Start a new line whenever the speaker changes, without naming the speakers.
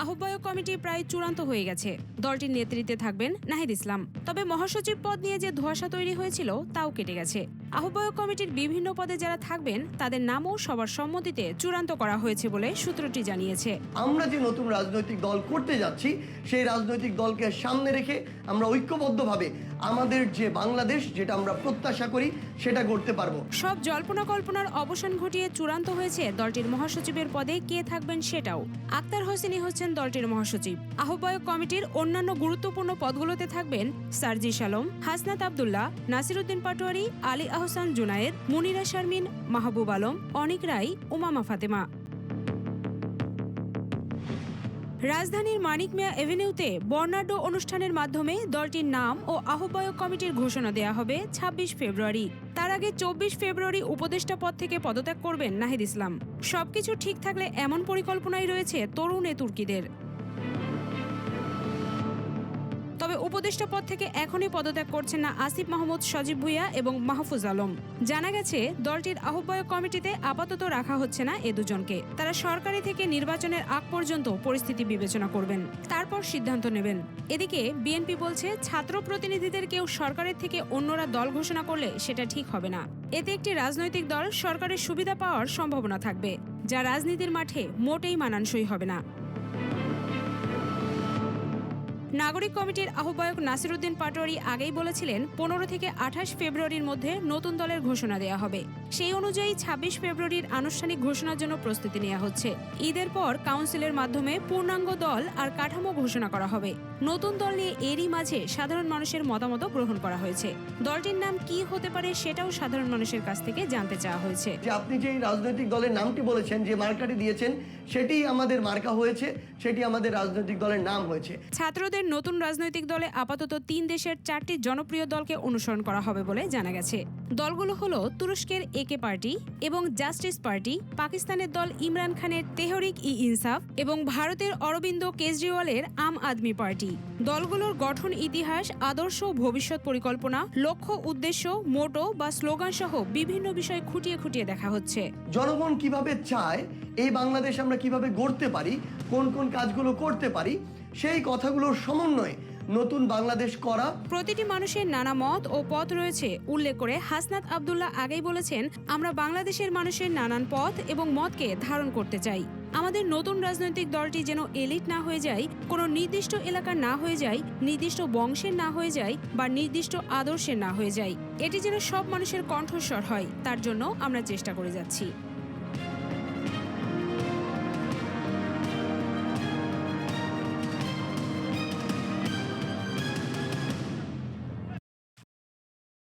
আহ্বায়ক কমিটি প্রায় চূড়ান্ত হয়ে গেছে। দলটির নেতৃত্বে থাকবেন নাহিদ ইসলাম। তবে মহাসচিব পদ নিয়ে যে ধোঁয়াশা তৈরি হয়েছিল তাও কেটে গেছে। আহ্বায়ক কমিটির বিভিন্ন পদে যারা থাকবেন তাদের নামও সবার সম্মতিতে চূড়ান্ত করা হয়েছে বলে সূত্রটি জানিয়েছে।
আমরা যে নতুন রাজনৈতিক দল করতে যাচ্ছি সেই রাজনৈতিক দলকে সামনে রেখে আমরা ঐক্যবদ্ধভাবে আমাদের যে বাংলাদেশ যেটা আমরা প্রত্যাশা করি সেটা করতে পারবো।
সব জল্পনা কল্পনার অবসান ঘটিয়ে চূড়ান্ত হয়েছে দলটির মহাসচিবের পদে কে থাকবেন সেটাও। আক্তার হোসেনই হচ্ছেন দলটির মহাসচিব। আহ্বায়ক কমিটির অন্যান্য গুরুত্বপূর্ণ পদগুলোতে থাকবেন সার্জিস আলম, হাসনাত আব্দুল্লাহ, নাসিরউদ্দিন পাটোয়ারি, আলী আহসান জুনায়েদ, মুনিরা শারমিন, মাহবুব আলম, অনিক রায়, উমামা ফাতেমা। রাজধানীর মানিক মিয়া এভিনিউতে বর্ণাঢ্য অনুষ্ঠানের মাধ্যমে দলটির নাম ও আহ্বায়ক কমিটির ঘোষণা দেয়া হবে ২৬ ফেব্রুয়ারি। তার আগে ২৪ ফেব্রুয়ারি উপদেষ্টা পদ থেকে পদত্যাগ করবেন নাহিদ ইসলাম। সবকিছু ঠিক থাকলে এমন পরিকল্পনাই রয়েছে তরুণ এ তুর্কিদের। তবে উপদেষ্টা পদ থেকে এখনই পদত্যাগ করছেন না আসিফ মাহমুদ, সজীব ভুঁইয়া এবং মাহফুজ আলম। জানা গেছে দলটির আহ্বায়ক কমিটিতে আপাতত রাখা হচ্ছে না এ দুজনকে। তারা সরকারি থেকে নির্বাচনের আগ পর্যন্ত পরিস্থিতি বিবেচনা করবেন, তারপর সিদ্ধান্ত নেবেন। এদিকে বিএনপি বলছে ছাত্র প্রতিনিধিদের কেউ সরকারের থেকে অন্যরা দল ঘোষণা করলে সেটা ঠিক হবে না। এতে একটি রাজনৈতিক দল সরকারের সুবিধা পাওয়ার সম্ভাবনা থাকবে, যা রাজনীতির মাঠে মোটেই মানানসই হবে না। নাগরিক কমিটির আহ্বায়ক নাসিরউদ্দিন পাটোয়ারি আগেই বলেছিলেন ১৫ থেকে ২৮ ফেব্রুয়ারির মধ্যে নতুন দলের ঘোষণা দেওয়া হবে। সেই অনুযায়ী ২৬ ফেব্রুয়ারির আনুষ্ঠানিক ঘোষণার জন্য প্রস্তুতি নেওয়া হচ্ছে। ঈদের পর কাউন্সিলের মাধ্যমে পূর্ণাঙ্গ দল আর কাঠামো ঘোষণা করা হবে। নতুন দল নিয়ে এরই মাঝে সাধারণ মানুষের মতামত গ্রহণ করা হয়েছে। দলটির নাম কি হতে পারে সেটাও সাধারণ মানুষের কাছ থেকে জানতে চাওয়া হয়েছে।
যে আপনি যে রাজনৈতিক দলের নামটি বলেছেন, যে মার্কাটি দিয়েছেন, সেটি আমাদের মার্কা হয়েছে, সেটি আমাদের রাজনৈতিক দলের নাম হয়েছে।
ছাত্রদের নতুন রাজনৈতিক দলে আপাতত ৩ দেশের ৪টি জনপ্রিয় দলকে অনুসরণ করা হবে বলে জানা গেছে। দলগুলো হলো তুরস্কের একে পার্টি এবং জাস্টিস পার্টি, পাকিস্তানের দল ইমরান খানের তেহরিক-ই-ইনসাফ এবং ভারতের অরবিন্দ কেজরিওয়ালের আম আদমি পার্টি। দলগুলোর গঠন, ইতিহাস, আদর্শ, ভবিষ্যৎ পরিকল্পনা, লক্ষ্য, উদ্দেশ্য, মোটো বা স্লোগান সহ বিভিন্ন বিষয় খুঁটিয়ে খুঁটিয়ে দেখা হচ্ছে।
জনগণ কিভাবে চায় এই বাংলাদেশ আমরা কিভাবে গড়তে পারি, কোন কোন কাজগুলো করতে পারি, সেই কথাগুলোর সমন্বয়ে নতুন বাংলাদেশ করা।
প্রতিটি মানুষের নানা মত ও পথ রয়েছে উল্লেখ করে হাসনাত আব্দুল্লাহ আগেই বলেছেন, আমরা বাংলাদেশের মানুষের নানান পথ এবং মতকে ধারণ করতে চাই। আমাদের নতুন রাজনৈতিক দলটি যেন এলিট না হয়ে যায়, কোনো নির্দিষ্ট এলাকার না হয়ে যায়, নির্দিষ্ট বংশের না হয়ে যায় বা নির্দিষ্ট আদর্শের না হয়ে যায়। এটি যেন সব মানুষের কণ্ঠস্বর হয়, তার জন্য আমরা চেষ্টা করে যাচ্ছি।